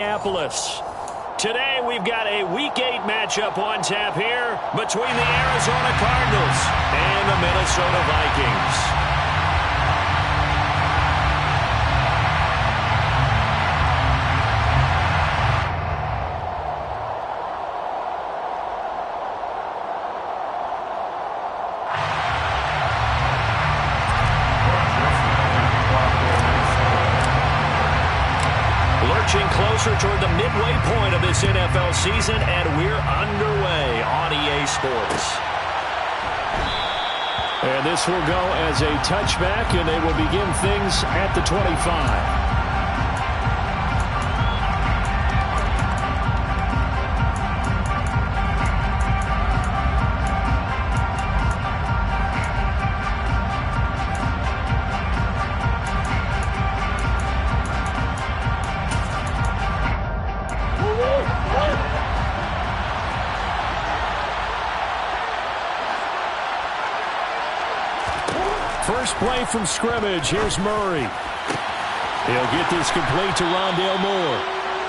Minneapolis. Today we've got a Week 8 matchup on tap here between the Arizona Cardinals and the Minnesota Vikings. Closer toward the midway point of this NFL season, and we're underway on EA Sports. And this will go as a touchback, and they will begin things at the 25. First play from scrimmage. Here's Murray. He'll get this complete to Rondale Moore.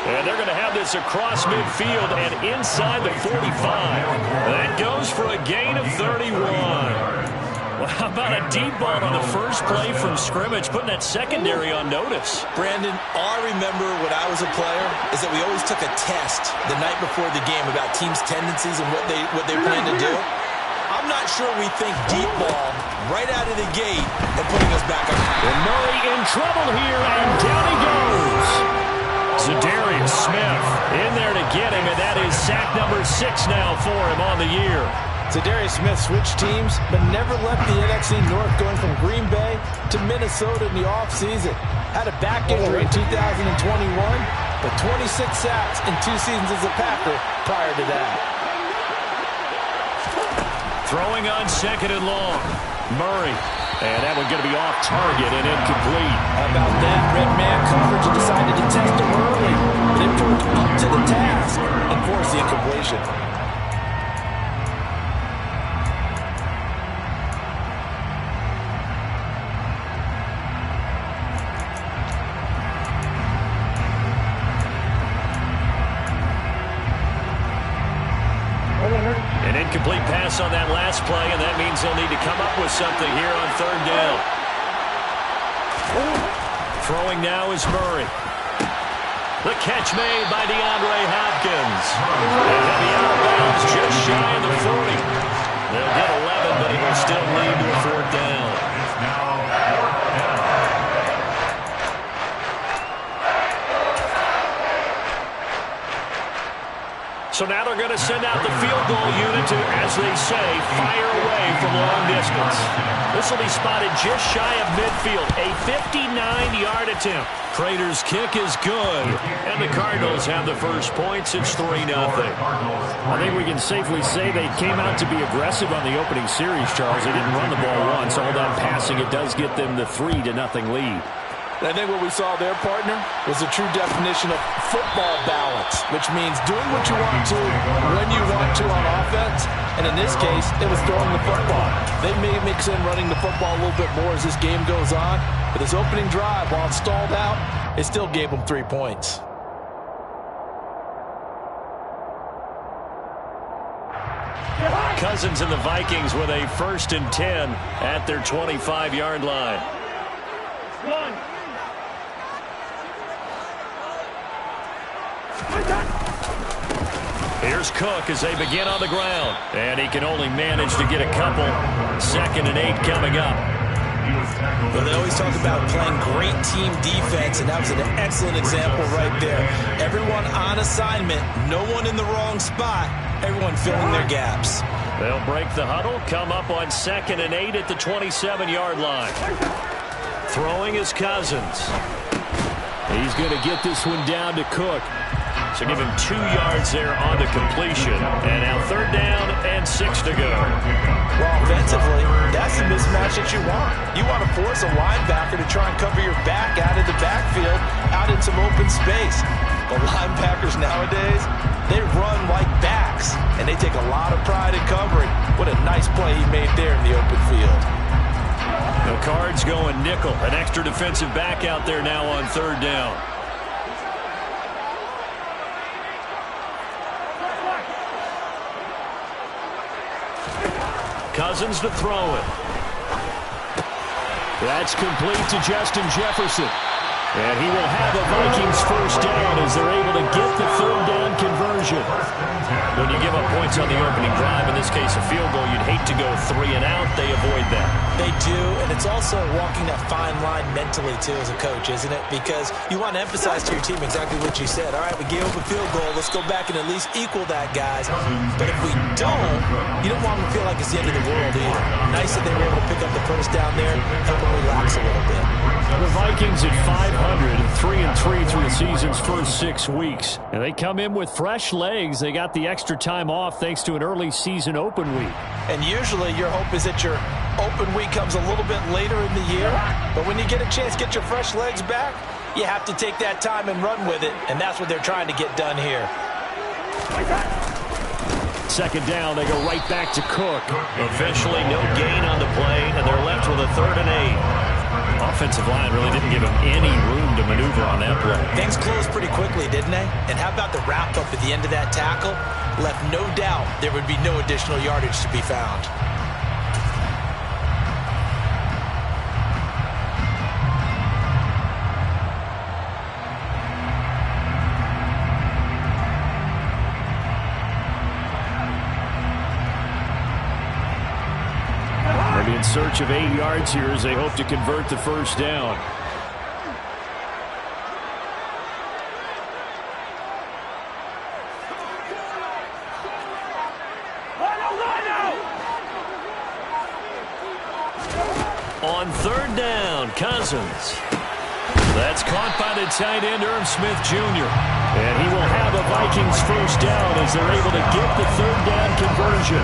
And they're going to have this across midfield and inside the 45. That goes for a gain of 31. Well, how about a deep ball on the first play from scrimmage, putting that secondary on notice? Brandon, all I remember when I was a player is that we always took a test the night before the game about teams' tendencies and what they plan to do. I'm not sure we think deep ball right out of the gate and putting us back on. And Murray in trouble here, and down he goes. Zadarius Smith in there to get him, and that is sack number 6 now for him on the year. Zadarius Smith switched teams, but never left the NFC North, going from Green Bay to Minnesota in the offseason. Had a back injury in 2021, but 26 sacks in 2 seasons as a Packer prior to that. Throwing on second and long. Murray. And that one going to be off target and incomplete. How about that? Red man coverage and decided to test him early. They proved up to the task and forced the incompletion. An incomplete pass on that last play, and that means they'll need to come up with something here on third down. Throwing now is Murray. The catch made by DeAndre Hopkins. And heavy out of bounds just shy of the 40. They'll get 11, but he will still lead to a fourth down. So now they're going to send out the field goal unit to, as they say, fire away from long distance. This will be spotted just shy of midfield. A 59-yard attempt. Prater's kick is good. And the Cardinals have the first points. It's 3-0. I think we can safely say they came out to be aggressive on the opening series, Charles. They didn't run the ball once. All that passing, it does get them the 3-0 lead. I think what we saw there, partner, was a true definition of football balance, which means doing what you want to when you want to on offense. And in this case, it was throwing the football. They may mix in running the football a little bit more as this game goes on. But this opening drive, while it stalled out, it still gave them 3 points. Cousins and the Vikings with a 1st and 10 at their 25-yard line. Here's Cook as they begin on the ground. And he can only manage to get a couple. 2nd and 8 coming up. Well, they always talk about playing great team defense, and that was an excellent example right there. Everyone on assignment, no one in the wrong spot, everyone filling their gaps. They'll break the huddle, come up on 2nd and 8 at the 27-yard line. Throwing is Cousins. He's going to get this one down to Cook. So give him 2 yards there on the completion. And now 3rd down and 6 to go. Well, offensively, that's the mismatch that you want. You want to force a linebacker to try and cover your back out of the backfield, out in some open space. The linebackers nowadays, they run like backs, and they take a lot of pride in covering. What a nice play he made there in the open field. The Cards going nickel. An extra defensive back out there now on 3rd down. Cousins to throw it. That's complete to Justin Jefferson. And he will have a Vikings first down as they're able to get the third down conversion. When you give up points on the opening drive, in this case a field goal, you'd hate to go 3 and out. They avoid that. They do, and it's also walking that fine line mentally, too, as a coach, isn't it? Because you want to emphasize to your team exactly what you said. All right, we gave up a field goal. Let's go back and at least equal that, guys. But if we don't, you don't want them to feel like it's the end of the world either. Nice that they were able to pick up the first down there, help them relax a little bit. The Vikings at 500, 3-3 through the season's first 6 weeks. And they come in with fresh legs. They got the extra time off thanks to an early season open week. And usually your hope is that your open week comes a little bit later in the year. But when you get a chance to get your fresh legs back, you have to take that time and run with it. And that's what they're trying to get done here. Second down, they go right back to Cook. Officially no gain on the play, and they're left with a 3rd and 8. Offensive line really didn't give him any room to maneuver on that play. Things closed pretty quickly, didn't they? And how about the wrap-up at the end of that tackle? Left no doubt there would be no additional yardage to be found. Maybe in search of 8 yards here as they hope to convert the first down. On 3rd down, Cousins. That's caught by the tight end, Irv Smith Jr. And he will have a Vikings first down as they're able to get the 3rd down conversion.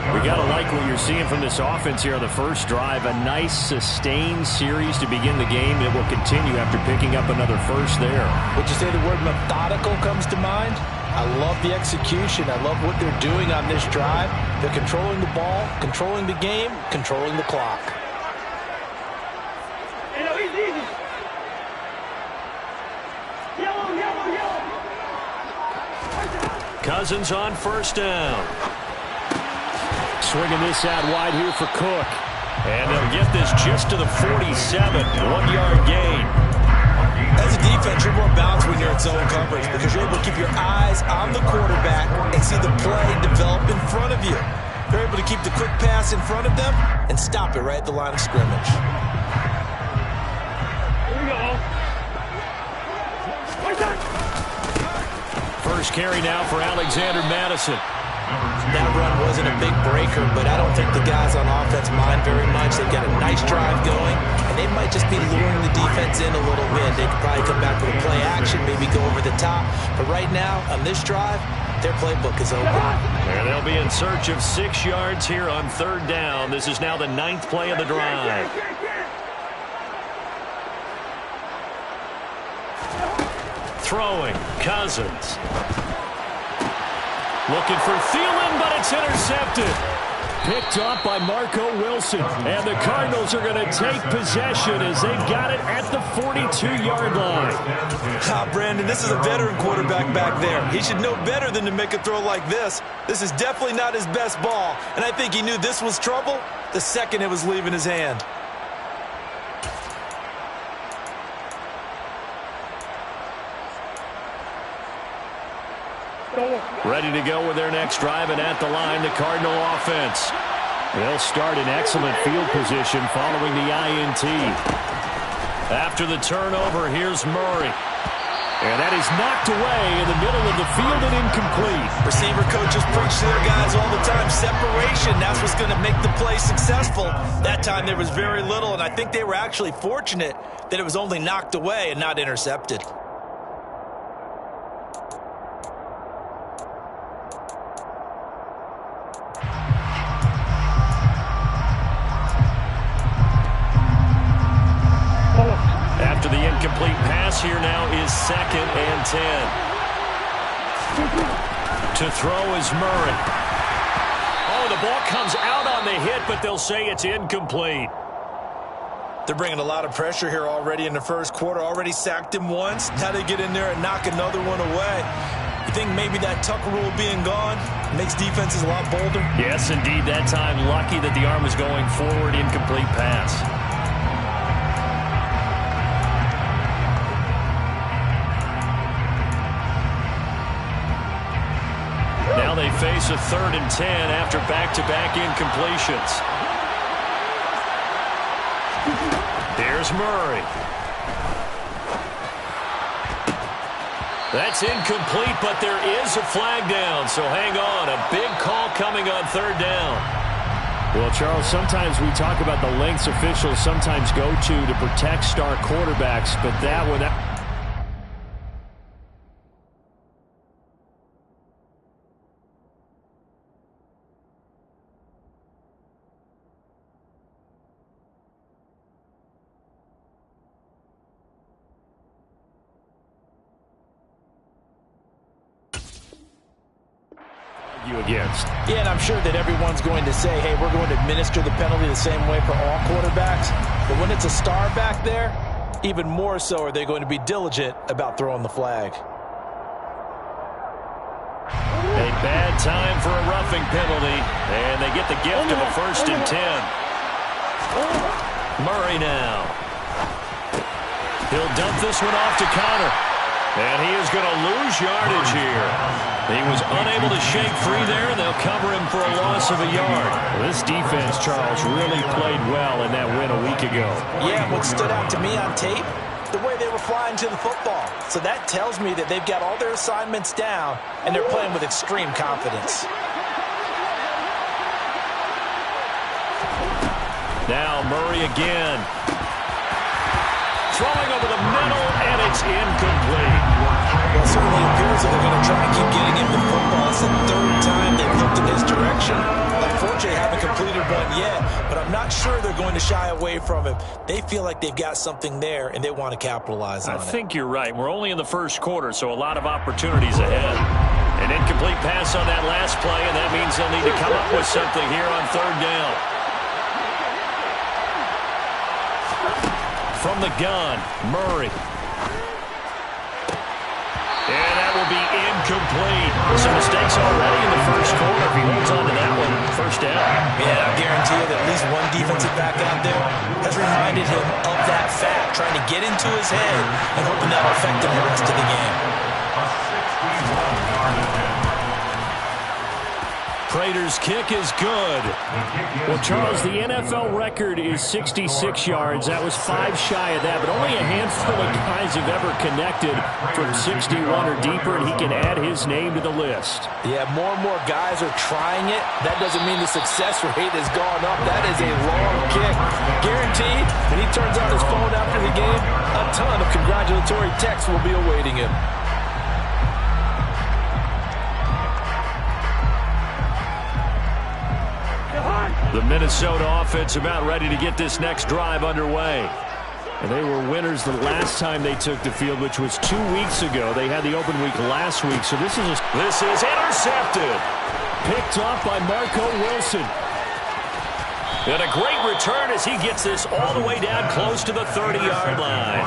We got to like what you're seeing from this offense here on the first drive. A nice, sustained series to begin the game. It will continue after picking up another first there. Would you say the word methodical comes to mind? I love the execution. I love what they're doing on this drive. They're controlling the ball, controlling the game, controlling the clock. Cousins on first down. Swinging this out wide here for Cook. And they'll get this just to the 47. 1-yard gain. As a defense, you're more balanced when you're in zone coverage because you're able to keep your eyes on the quarterback and see the play develop in front of you. You're able to keep the quick pass in front of them and stop it right at the line of scrimmage. Here we go. First carry now for Alexander Madison. That run wasn't a big breaker, but I don't think the guys on offense mind very much. They've got a nice drive going, and they might just be luring the defense in a little bit. They could probably come back with a play action, maybe go over the top. But right now, on this drive, their playbook is open. And they'll be in search of 6 yards here on 3rd down. This is now the 9th play of the drive. Throwing, Cousins. Looking for Thielen, but it's intercepted. Picked off by Marco Wilson. And the Cardinals are going to take possession as they've got it at the 42-yard line. Brandon, this is a veteran quarterback back there. He should know better than to make a throw like this. This is definitely not his best ball. And I think he knew this was trouble the second it was leaving his hand. Ready to go with their next drive, and at the line, the Cardinal offense. They'll start in excellent field position following the INT. After the turnover, here's Murray. And that is knocked away in the middle of the field and incomplete. Receiver coaches preach to their guys all the time. Separation, that's what's going to make the play successful. That time there was very little, and I think they were actually fortunate that it was only knocked away and not intercepted. After the incomplete pass, here now is 2nd and 10. To throw is Murray. Oh, the ball comes out on the hit, but they'll say it's incomplete. They're bringing a lot of pressure here already in the first quarter. Already sacked him once. Now they get in there and knock another one away. You think maybe that tuck rule being gone makes defenses a lot bolder? Yes, indeed. That time, lucky that the arm was going forward, incomplete pass. Now they face a 3rd and 10 after back-to-back incompletions. Here's Murray. That's incomplete, but there is a flag down, so hang on. A big call coming on 3rd down. Well, Charles, sometimes we talk about the lengths officials sometimes go to protect star quarterbacks, but that one... against. Yeah, and I'm sure that everyone's going to say, hey, we're going to administer the penalty the same way for all quarterbacks. But when it's a star back there, even more so are they going to be diligent about throwing the flag. A bad time for a roughing penalty, and they get the gift of a 1st and 10. Murray now. He'll dump this one off to Connor. And he is going to lose yardage here. He was unable to shake free there, and they'll cover him for a loss of a yard. Well, this defense, Charles, really played well in that win a week ago. Yeah, what stood out to me on tape, the way they were flying to the football. So that tells me that they've got all their assignments down, and they're playing with extreme confidence. Now Murray again. Throwing over the middle, and it's incomplete. Well, it certainly appears that they're going to try and keep getting him the football. It's the 3rd time they've looked in his direction. Unfortunately, haven't completed one yet, but I'm not sure they're going to shy away from him. They feel like they've got something there, and they want to capitalize on it. I think you're right. We're only in the 1st quarter, so a lot of opportunities ahead. An incomplete pass on that last play, and that means they'll need to come up with something here on 3rd down. From the gun, Murray. And that will be incomplete. Some mistakes already in the 1st quarter. If he holds on to that one, 1st down. Yeah, I guarantee you that at least one defensive back out there has reminded him of that fact, trying to get into his head and hoping that'll affect him the rest of the game. Prater's kick is good. Well, Charles, the NFL record is 66 yards. That was 5 shy of that, but only a handful of guys have ever connected from 61 or deeper, and he can add his name to the list. Yeah, more and more guys are trying it. That doesn't mean the success rate has gone up. That is a long kick. Guaranteed, when he turns on his phone after the game, a ton of congratulatory texts will be awaiting him. The Minnesota offense about ready to get this next drive underway. And they were winners the last time they took the field, which was 2 weeks ago. They had the open week last week, so this is intercepted. Picked off by Marco Wilson. And a great return as he gets this all the way down close to the 30-yard line.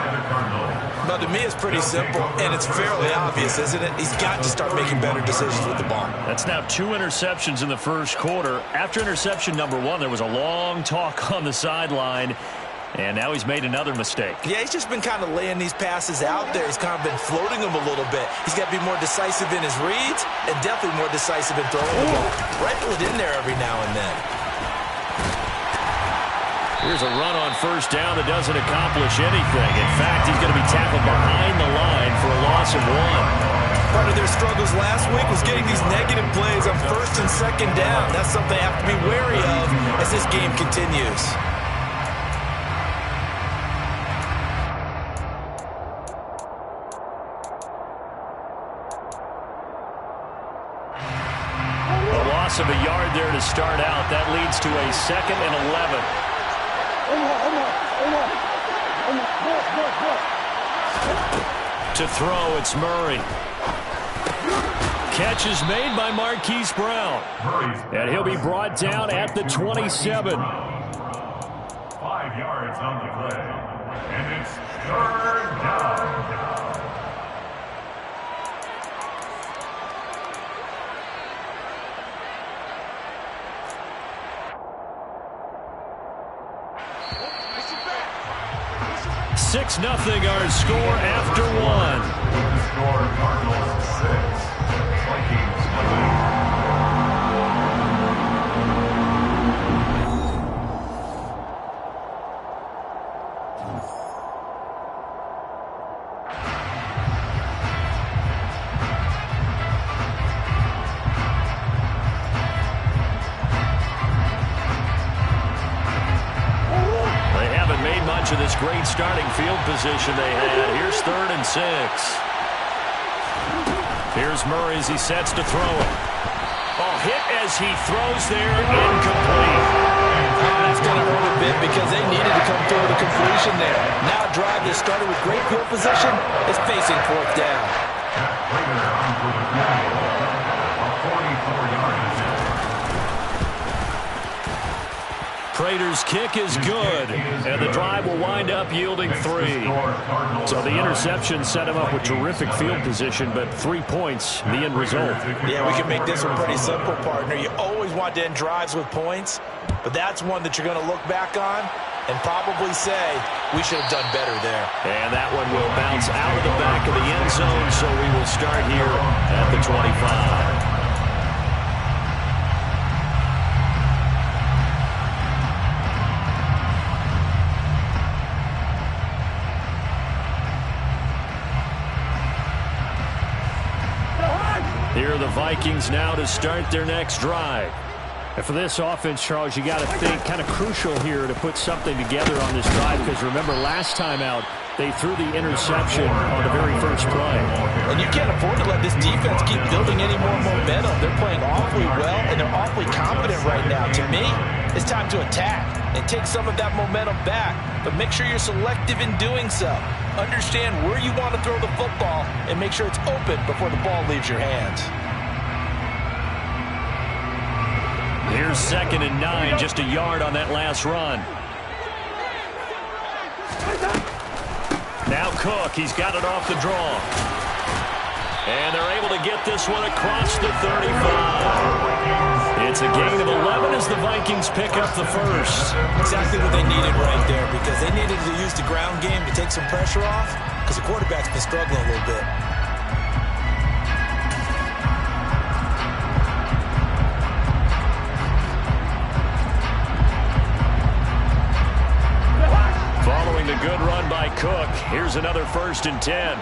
But to me, it's pretty simple, and it's fairly obvious, isn't it? He's got to start making better decisions with the ball. That's now 2 interceptions in the 1st quarter. After interception number 1, there was a long talk on the sideline, and now he's made another mistake. Yeah, he's just been kind of laying these passes out there. He's kind of been floating them a little bit. He's got to be more decisive in his reads and definitely more decisive in throwing the ball. Rifle it in there every now and then. Here's a run on 1st down that doesn't accomplish anything. In fact, he's going to be tackled behind the line for a loss of 1. Part of their struggles last week was getting these negative plays on 1st and 2nd down. That's something they have to be wary of as this game continues. A loss of a yard there to start out. That leads to a 2nd and 11. To throw, it's Murray. Catch is made by Marquise Brown. And he'll be brought down at the 27. 5 yards on the play. And it's 3rd down. 6-0 our score after one. Score Cardinals 6, Vikings 9. Of this great starting field position they had. Here's 3rd and 6. Here's Murray as he sets to throw it. Oh, hit as he throws there, incomplete. That's going to hurt a bit because they needed to come through with a completion there. Now a drive that started with great field position is facing 4th down. Prater on for the field goal, a 44-yard attempt. Prater's kick is good, and the drive will wind up yielding 3. So the interception set him up with terrific field position, but 3 points, the end result. Yeah, we can make this one pretty simple, partner. You always want to end drives with points, but that's one that you're going to look back on and probably say, we should have done better there. And that one will bounce out of the back of the end zone, so we will start here at the 25. Here are the Vikings now to start their next drive. And for this offense, Charles, you got to think kind of crucial here to put something together on this drive, because remember last time out they threw the interception on the very first play. And you can't afford to let this defense keep building any more momentum. They're playing awfully well, and they're awfully confident right now. To me, it's time to attack and take some of that momentum back, but make sure you're selective in doing so. Understand where you want to throw the football and make sure it's open before the ball leaves your hands. Here's 2nd and 9, just a yard on that last run. Now Cook, he's got it off the draw. And they're able to get this one across the 35. It's a gain of 11 as the Vikings pick up the first. Exactly what they needed right there, because they needed to use the ground game to take some pressure off, because the quarterback's been struggling a little bit. Following the good run by Cook, here's another 1st and 10.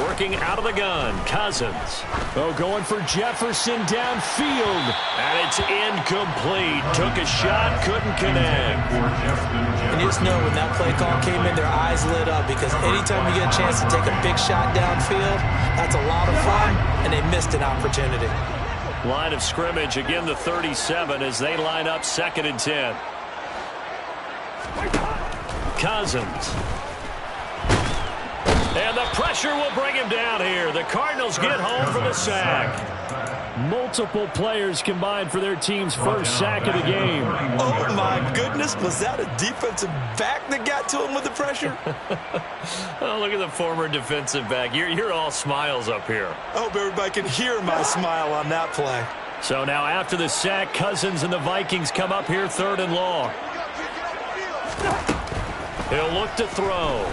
Working out of the gun, Cousins. Oh, going for Jefferson downfield. And it's incomplete. Took a shot, couldn't connect. And you just know when that play call came in, their eyes lit up, because anytime you get a chance to take a big shot downfield, that's a lot of fun, and they missed an opportunity. Line of scrimmage, again the 37 as they line up 2nd and 10. Cousins. And the pressure will bring him down here. The Cardinals get home for the sack. Multiple players combined for their team's first sack of the game. Oh, my goodness. Was that a defensive back that got to him with the pressure? Oh, look at the former defensive back. You're all smiles up here. I hope everybody can hear my smile on that play. So now after the sack, Cousins and the Vikings come up here 3rd and long. He'll look to throw.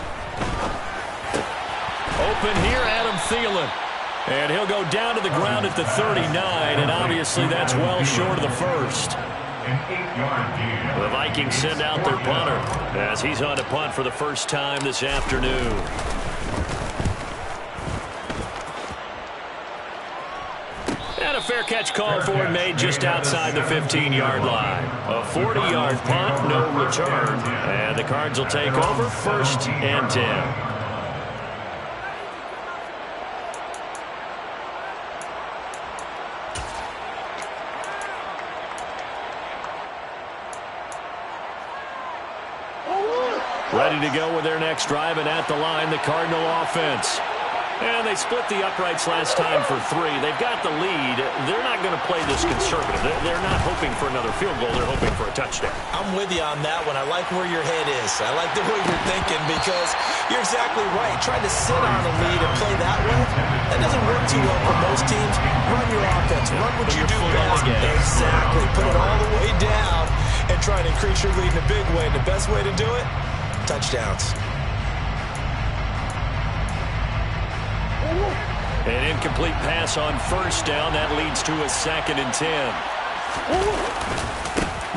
Open here, Adam Thielen. And he'll go down to the ground at the 39, and obviously that's well short of the first. The Vikings send out their punter as he's on to punt for the first time this afternoon. And a fair catch called for and made just outside the 15-yard line. A 40-yard punt, no return. And the Cards will take over 1st and 10. Ready to go with their next drive, and at the line, the Cardinal offense. And they split the uprights last time for 3. They've got the lead. They're not going to play this conservative. They're not hoping for another field goal. They're hoping for a touchdown. I'm with you on that one. I like where your head is. I like the way you're thinking, because you're exactly right. Trying to sit on a lead and play that way, that doesn't work too well for most teams. Run your offense. Run what you do best. Exactly. Put it all the way down and try and increase your lead in a big way. And the best way to do it, touchdowns. An incomplete pass on first down. That leads to a 2nd and 10.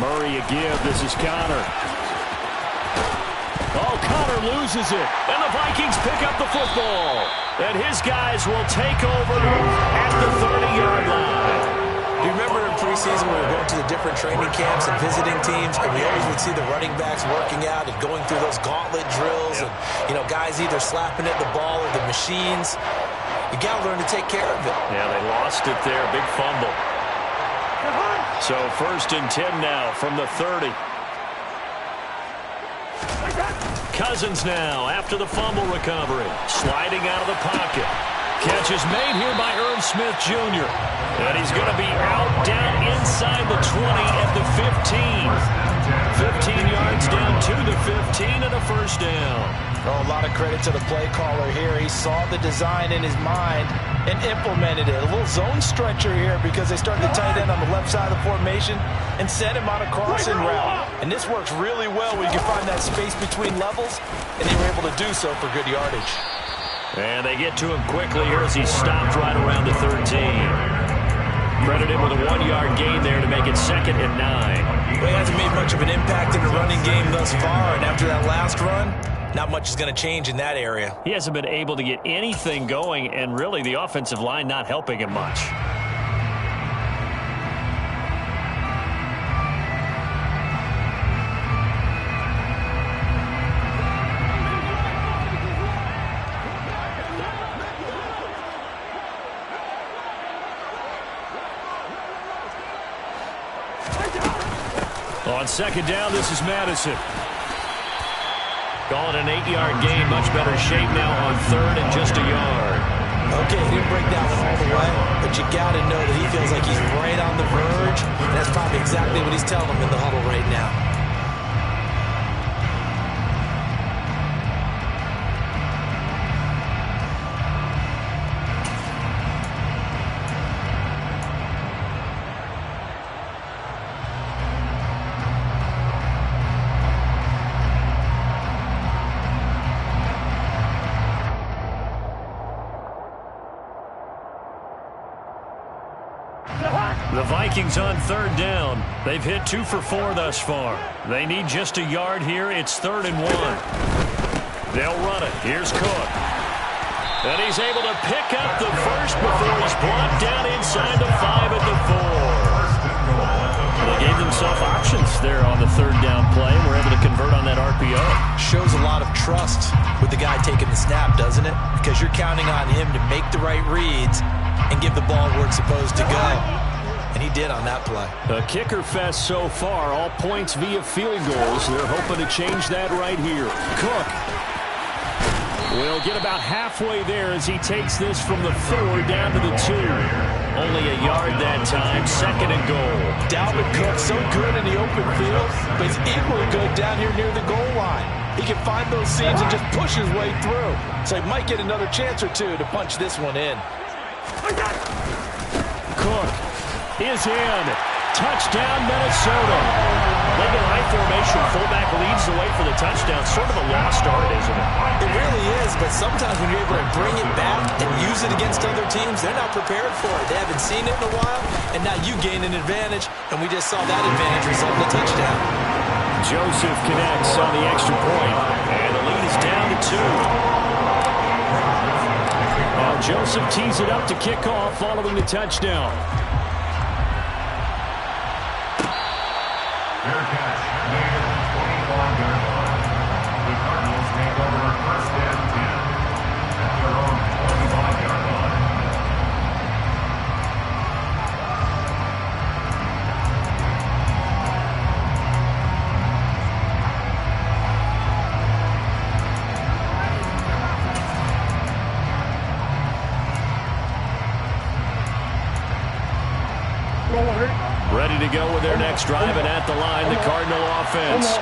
Murray a give. This is Connor. Oh, Connor loses it. And the Vikings pick up the football. And his guys will take over at the 30-yard line. Do you remember in preseason when we were going to the different training camps and visiting teams, and we always would see the running backs working out and going through those gauntlet drills, and, you know, guys either slapping at the ball or the machines. You got to learn to take care of it. Yeah, they lost it there. Big fumble. So 1st and 10 now from the 30. Cousins now after the fumble recovery. Sliding out of the pocket. Catch is made here by Irv Smith Jr. And he's going to be out down inside the 20 at the 15. 15 yards down to the 15 and a 1st down. Oh, a lot of credit to the play caller here. He saw the design in his mind and implemented it. A little zone stretcher here because they started the tight end on the left side of the formation and sent him on a crossing route. And this works really well when you can find that space between levels, and they were able to do so for good yardage. And they get to him quickly here as he stopped right around the 13. Credited with a 1-yard gain there to make it 2nd and 9. Well, he hasn't made much of an impact in the running game thus far, and after that last run, not much is going to change in that area. He hasn't been able to get anything going, and really the offensive line not helping him much. On 2nd down, this is Madison. Call it an 8-yard gain. Much better shape now on 3rd and just a yard. Okay, he didn't break that one all the way, but you got to know that he feels like he's right on the verge, and that's probably exactly what he's telling them in the huddle right now. The Vikings on 3rd down. They've hit 2 for 4 thus far. They need just a yard here. It's 3rd and 1. They'll run it. Here's Cook. And he's able to pick up the first before he's brought down inside the 5 at the 4. They gave themselves options there on the 3rd down play and were able to convert on that RPO. Shows a lot of trust with the guy taking the snap, doesn't it? Because you're counting on him to make the right reads and give the ball where it's supposed to go. And he did on that play. A kicker fest so far, all points via field goals. They're hoping to change that right here. Cook will get about halfway there as he takes this from the 4 down to the 2. Only a yard that time, 2nd and goal. Dalvin Cook so good in the open field, but he's equally good down here near the goal line. He can find those seams and just push his way through. So he might get another chance or two to punch this one in. Cook is in. Touchdown, Minnesota. Like the right formation, fullback leads the way for the touchdown. Sort of a lost art, isn't it? It really is, but sometimes when you're able to bring it back and use it against other teams, they're not prepared for it. They haven't seen it in a while, and now you gain an advantage, and we just saw that advantage result in a touchdown. Joseph connects on the extra point, and the lead is down to 2. Now Joseph tees it up to kick off following the touchdown. Fair catch made at the 21-yard line. The Cardinals take over 1st and 10 at their own 25-yard line. Ready to go with their next drive, and at the line, the Cardinal offense.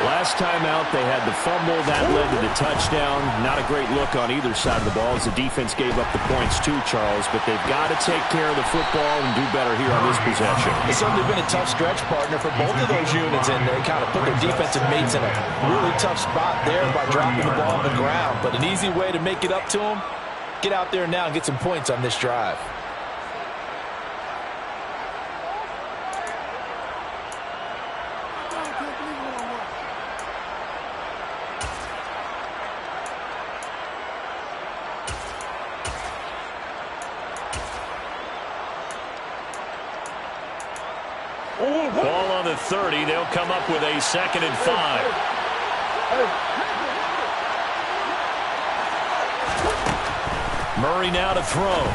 Last time out, they had the fumble. That led to the touchdown. Not a great look on either side of the ball as the defense gave up the points too, Charles. But they've got to take care of the football and do better here on this possession. It's certainly been a tough stretch, partner, for both of those units, and they kind of put their defensive mates in a really tough spot there by dropping the ball on the ground. But an easy way to make it up to them, get out there now and get some points on this drive. Ball on the 30. They'll come up with a 2nd and 5. Murray now to throw.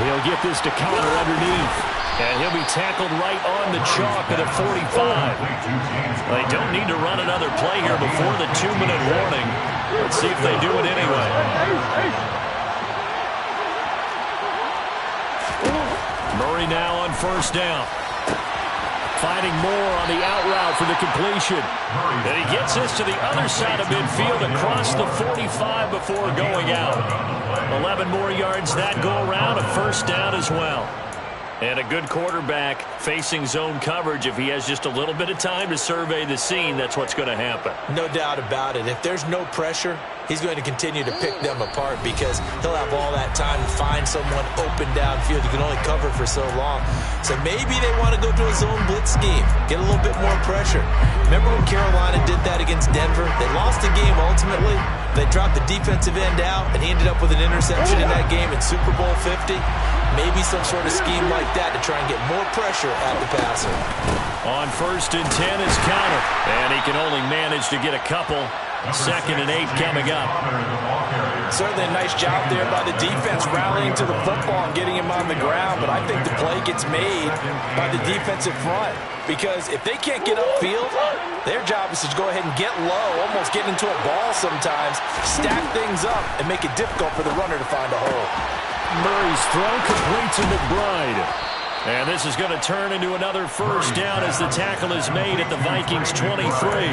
He'll get this to Connor underneath. And he'll be tackled right on the chalk at the 45. They don't need to run another play here before the 2-minute warning. Let's see if they do it anyway. Murray now on 1st down. Finding more on the out route for the completion. And he gets this to the other side of midfield across the 45 before going out. 11 more yards that go around, a 1st down as well. And a good quarterback facing zone coverage. If he has just a little bit of time to survey the scene, that's what's going to happen. No doubt about it. If there's no pressure, he's going to continue to pick them apart because he'll have all that time to find someone open downfield. You can only cover for so long. So maybe they want to go to a zone blitz scheme, get a little bit more pressure. Remember when Carolina did that against Denver? They lost the game ultimately. They dropped the defensive end out, and he ended up with an interception in that game in Super Bowl 50. Maybe some sort of scheme like that to try and get more pressure at the passer. On 1st and 10 is Connor. And he can only manage to get a couple. 2nd and 8 coming up. Certainly a nice job there by the defense rallying to the football and getting him on the ground. But I think the play gets made by the defensive front. Because if they can't get upfield, their job is to go ahead and get low, almost get into a ball sometimes, stack things up, and make it difficult for the runner to find a hole. Murray's throw complete to McBride. And this is going to turn into another 1st down as the tackle is made at the Vikings 23.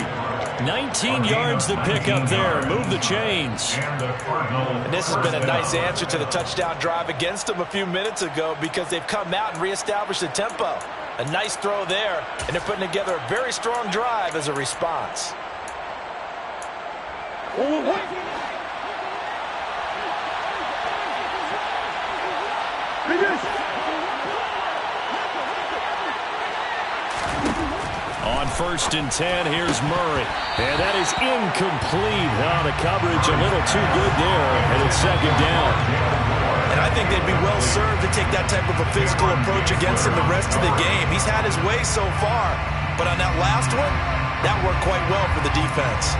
19 yards to pick up there. Move the chains. And this has been a nice answer to the touchdown drive against them a few minutes ago because they've come out and reestablished the tempo. A nice throw there, and they're putting together a very strong drive as a response. On 1st and 10, here's Murray. And that is incomplete. Oh, the coverage a little too good there, and it's 2nd down. And I think they'd be well served to take that type of a physical approach against him the rest of the game. He's had his way so far, but on that last one, that worked quite well for the defense.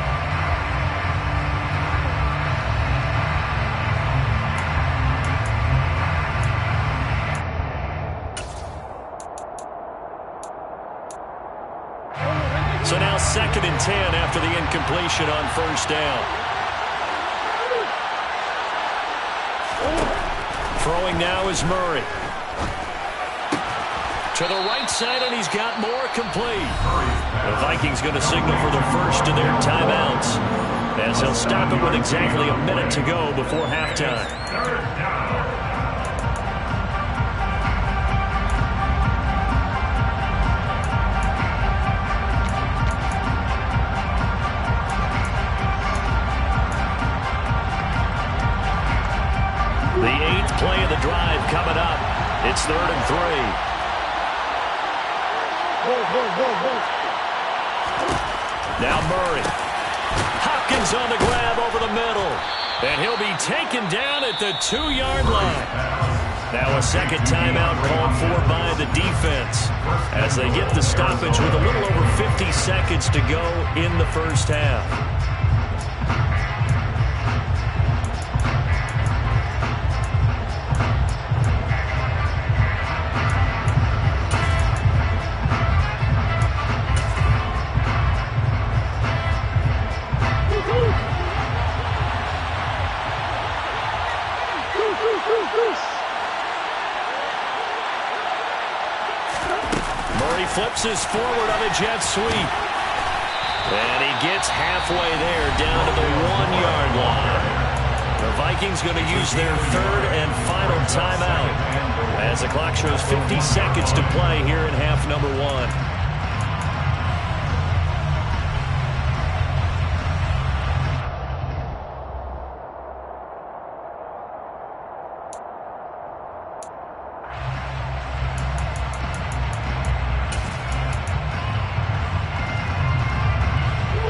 So now 2nd and 10 after the incompletion on 1st down. Throwing now is Murray. To the right side, and he's got more complete. The Vikings going to signal for the first of their timeouts as he'll stop it with exactly a minute to go before halftime. The 8th play of the drive coming up. It's 3rd and 3. Now Murray. Hopkins on the grab over the middle. And he'll be taken down at the 2-yard line. Now a 2nd timeout called for by the defense as they get the stoppage with a little over 50 seconds to go in the first half. Murray flips his forward on a jet sweep. And he gets halfway there, down to the 1-yard line. The Vikings going to use their third and final timeout as the clock shows 50 seconds to play here in half number 1.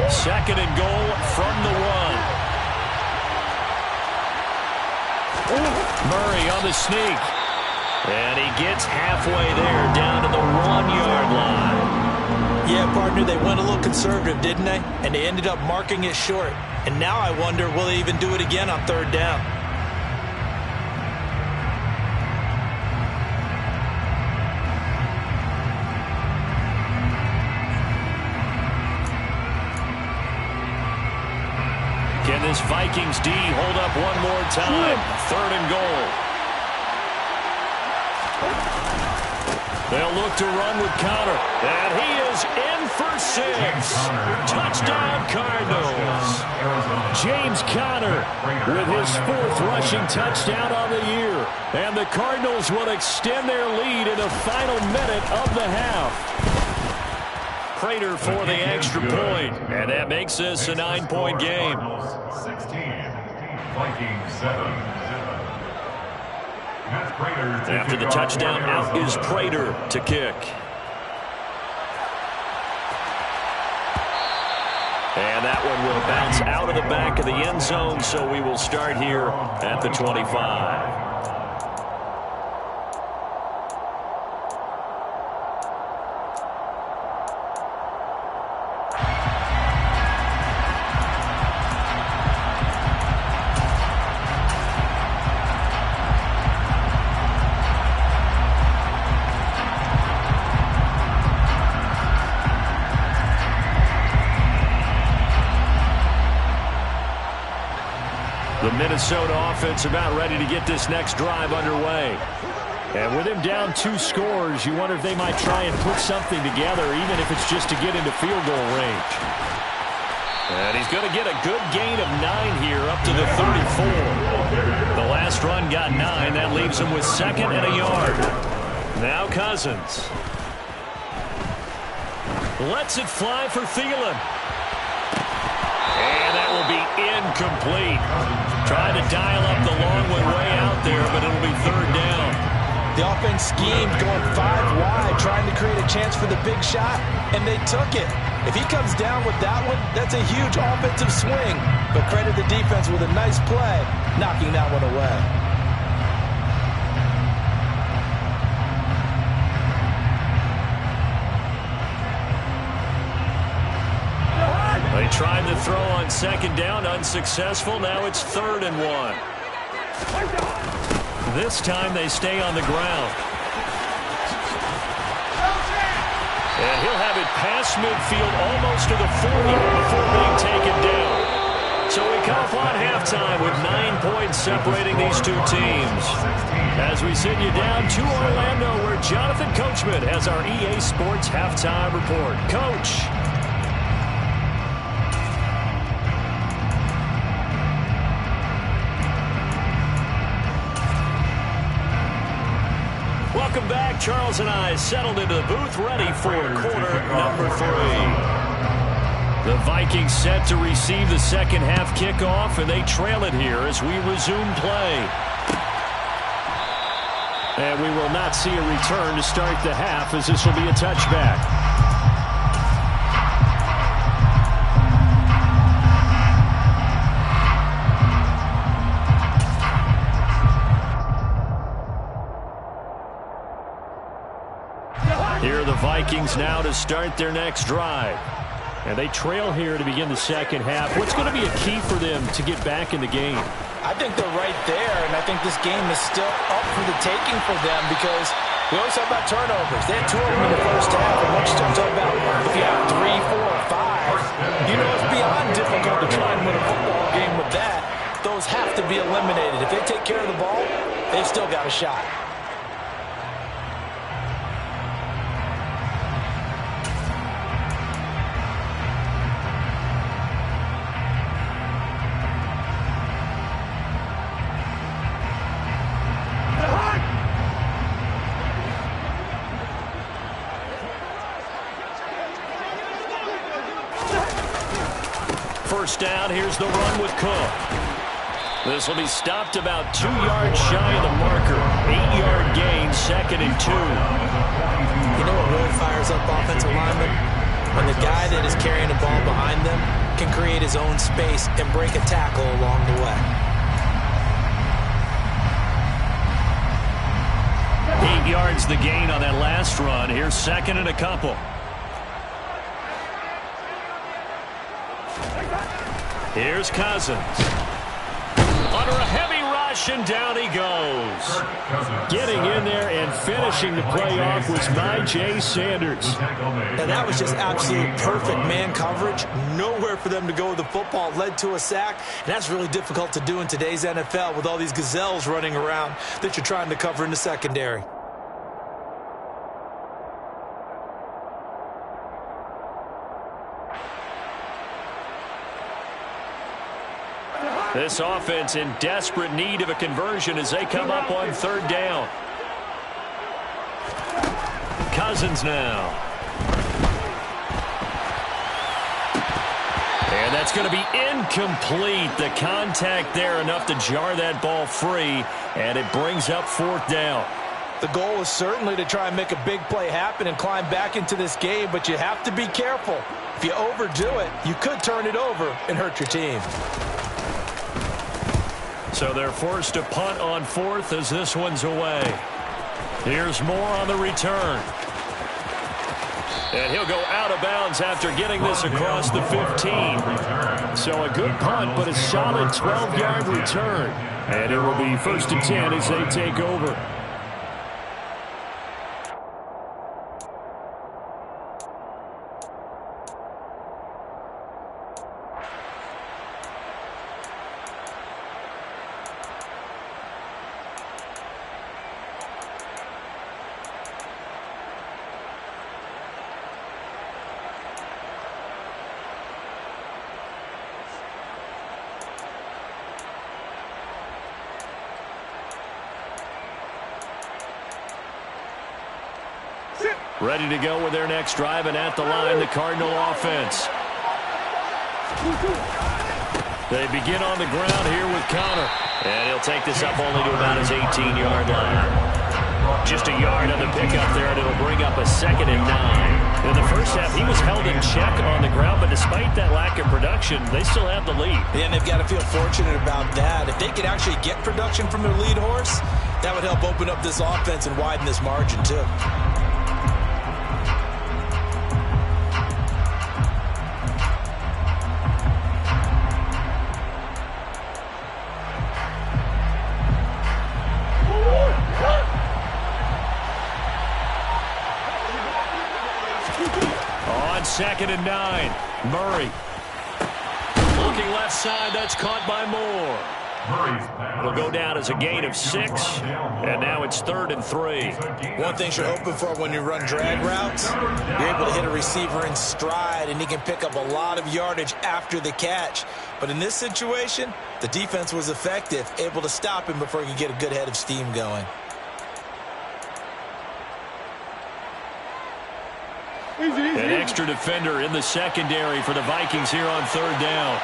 Second and goal from the 1. Murray on the sneak. And he gets halfway there, down to the 1-yard line. Yeah, partner, they went a little conservative, didn't they? And they ended up marking it short. And now I wonder, will they even do it again on third down? Can this Vikings D hold up one more time? Third and goal. They'll look to run with Connor. And he is in for 6. Touchdown, Cardinals. James Conner with his 4th rushing touchdown on the year. And the Cardinals will extend their lead in the final minute of the half. Prater for the extra point, and that makes this a 9-point game. 16, Vikings 7. After the touchdown, out is Prater to kick. And that one will bounce out of the back of the end zone, so we will start here at the 25. The Minnesota offense about ready to get this next drive underway. And with him down 2 scores, you wonder if they might try and put something together, even if it's just to get into field goal range. And he's going to get a good gain of 9 here, up to the 34. The last run got 9. That leaves him with 2nd and a yard. Now Cousins. Lets it fly for Thielen. And that will be incomplete. Trying to dial up the long one way out there, but it'll be third down. The offense schemed, going 5 wide, trying to create a chance for the big shot, and they took it. If he comes down with that one, that's a huge offensive swing. But credit the defense with a nice play, knocking that one away. They tried to throw on 2nd down, unsuccessful. Now it's 3rd and 1. This time they stay on the ground. And he'll have it past midfield, almost to the 40 before being taken down. So we come up on halftime with 9 points separating these two teams. As we send you down to Orlando, where Jonathan Coachman has our EA Sports halftime report. Coach. Welcome back. Charles and I settled into the booth, ready for quarter number 3. The Vikings set to receive the second half kickoff, and they trail it here as we resume play. And we will not see a return to start the half, as this will be a touchback. Here are the Vikings now to start their next drive. And they trail here to begin the second half. What's going to be a key for them to get back in the game? I think they're right there, and I think this game is still up for the taking for them because we always talk about turnovers. They had 2 of them in the first half, and once you start talking about if you have 3, 4, 5, you know it's beyond difficult to try and win a football game with that. Those have to be eliminated. If they take care of the ball, they've still got a shot. first down. Here's the run with Cook. This will be stopped about 2 yards shy of the marker. 8-yard gain, 2nd and 2. You know what really fires up offensive linemen? When the guy that is carrying the ball behind them can create his own space and break a tackle along the way. 8 yards the gain on that last run. Here's 2nd and a couple. Here's Cousins. Under a heavy rush, and down he goes. Getting in there and finishing the play off was J. Sanders. And that was just absolute perfect man coverage. Nowhere for them to go with the football. Led to a sack. And that's really difficult to do in today's NFL with all these gazelles running around that you're trying to cover in the secondary. This offense in desperate need of a conversion as they come up on 3rd down. Cousins now. And that's going to be incomplete. The contact there enough to jar that ball free, and it brings up 4th down. The goal is certainly to try and make a big play happen and climb back into this game, but you have to be careful. If you overdo it, you could turn it over and hurt your team. So they're forced to punt on 4th as this one's away. Here's Moore on the return. And he'll go out of bounds after getting this across the 15. So a good punt, but a solid 12-yard return. And it will be 1st and 10 as they take over. Ready to go with their next drive, and at the line, the Cardinal offense. They begin on the ground here with Connor. And he'll take this up only to about his 18-yard line. Just a yard on the pickup there, and it'll bring up a 2nd and 9. In the first half, he was held in check on the ground, but despite that lack of production, they still have the lead. Yeah, and they've got to feel fortunate about that. If they could actually get production from their lead horse, that would help open up this offense and widen this margin, too. On 2nd and 9, Murray. Looking left side, that's caught by Moore. It'll go down as a gain of 6, and now it's 3rd and 3. One thing you're hoping for when you run drag routes, you're able to hit a receiver in stride, and he can pick up a lot of yardage after the catch. But in this situation, the defense was effective, able to stop him before he could get a good head of steam going. An extra defender in the secondary for the Vikings here on 3rd down.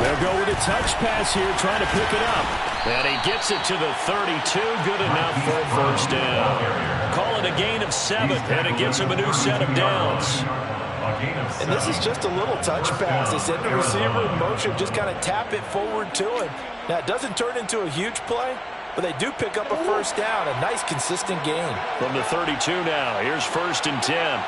They'll go with a touch pass here, trying to pick it up. And he gets it to the 32. Good enough for a 1st down. Call it a gain of 7, and it gets him a new set of downs. And this is just a little touch pass. They send the receiver in motion, just kind of tap it forward to him. Now, it doesn't turn into a huge play, but they do pick up a 1st down, a nice, consistent gain. From the 32 now, here's 1st and 10.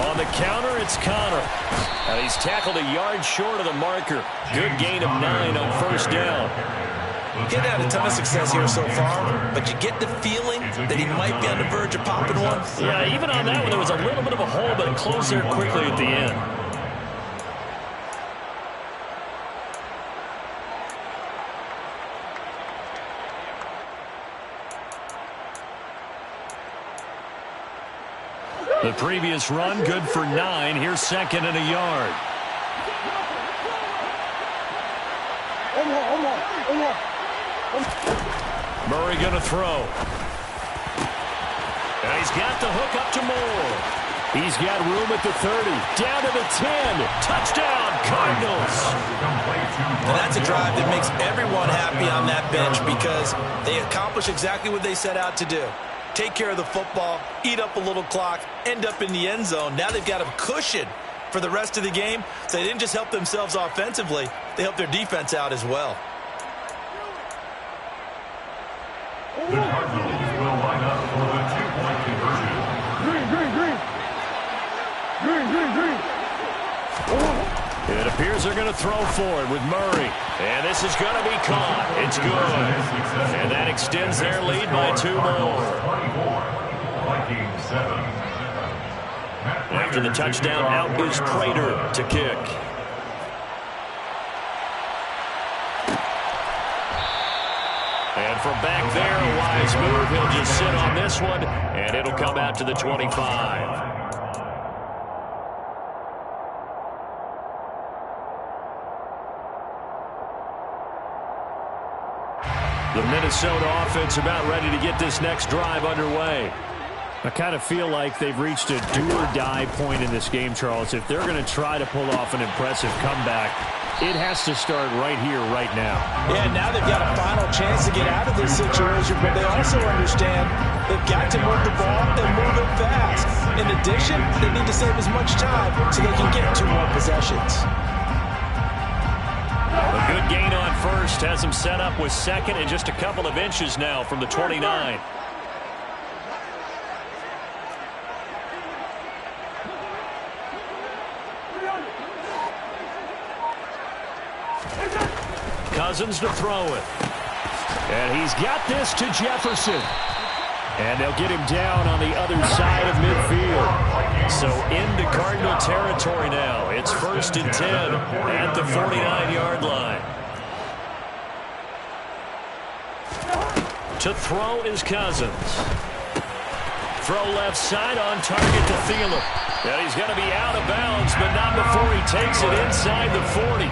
On the counter, it's Connor. And he's tackled a yard short of the marker. Good gain of 9 on 1st down. Getting had a ton of success here so far, but you get the feeling that he might be on the verge of popping one. Yeah, even on that one, there was a little bit of a hole, but it closed there quickly at the end. The previous run, good for 9. Here's 2nd and a yard. Murray going to throw. And he's got the hook up to Moore. He's got room at the 30. Down to the 10. Touchdown, Cardinals. And that's a drive that makes everyone happy on that bench because they accomplish exactly what they set out to do. Take care of the football, eat up a little clock, end up in the end zone. Now they've got a cushion for the rest of the game. So they didn't just help themselves offensively, they helped their defense out as well. The Cardinals will line up for the two-point conversion. It appears they're going to throw for it with Murray. And this is going to be caught. It's good. And that extends their lead by 2 more. After the touchdown, out is Prater to kick. And from back there, a wise move. He'll just sit on this one, and it'll come out to the 25. The Minnesota offense about ready to get this next drive underway. I kind of feel like they've reached a do-or-die point in this game, Charles. If they're going to try to pull off an impressive comeback, it has to start right here, right now. Yeah, now they've got a final chance to get out of this situation, but they also understand they've got to move the ball and move it fast. In addition, they need to save as much time so they can get 2 more possessions. A good gain on first has them set up with second and just a couple of inches now from the 29. Cousins to throw it. And he's got this to Jefferson. And they'll get him down on the other side of midfield. So into Cardinal territory now. It's 1st and 10 at the 49-yard line. To throw is Cousins. Throw left side on target to Thielen. And he's going to be out of bounds, but not before he takes it inside the 40.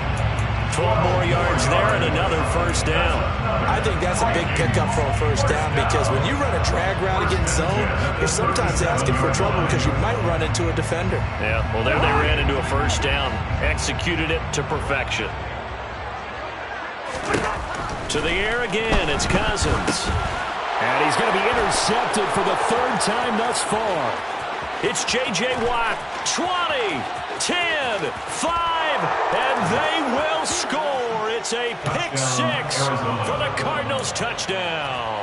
12 more yards there and another first down. I think that's a big pickup for a first down because when you run a drag route against zone, you're sometimes asking for trouble because you might run into a defender. Yeah, well, there they ran into a first down. Executed it to perfection. To the air again, it's Cousins. And he's going to be intercepted for the 3rd time thus far. It's J.J. Watt, 20, 10, 5, and they will score. It's a pick-6 for the Cardinals touchdown.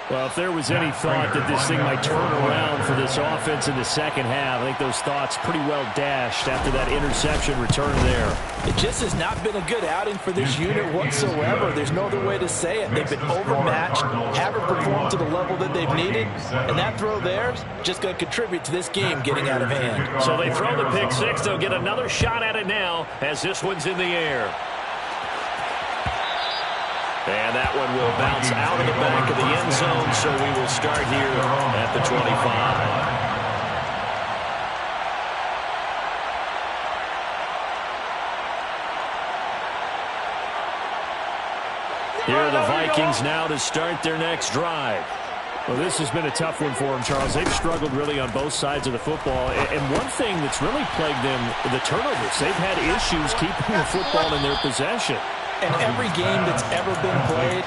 Well, if there was any thought that this thing might turn around for this offense in the second half, I think those thoughts pretty well dashed after that interception return there. It just has not been a good outing for this unit whatsoever. There's no other way to say it. They've been overmatched, haven't performed to the level that they've needed, and that throw there is just going to contribute to this game getting out of hand. So they throw the pick-6. They'll get another shot at it now as this one's in the air. And that one will bounce out of the back of the end zone, so we will start here at the 25. Here are the Vikings now to start their next drive. Well, this has been a tough one for them, Charles. They've struggled really on both sides of the football. And one thing that's really plagued them, the turnovers. They've had issues keeping the football in their possession. And every game that's ever been played,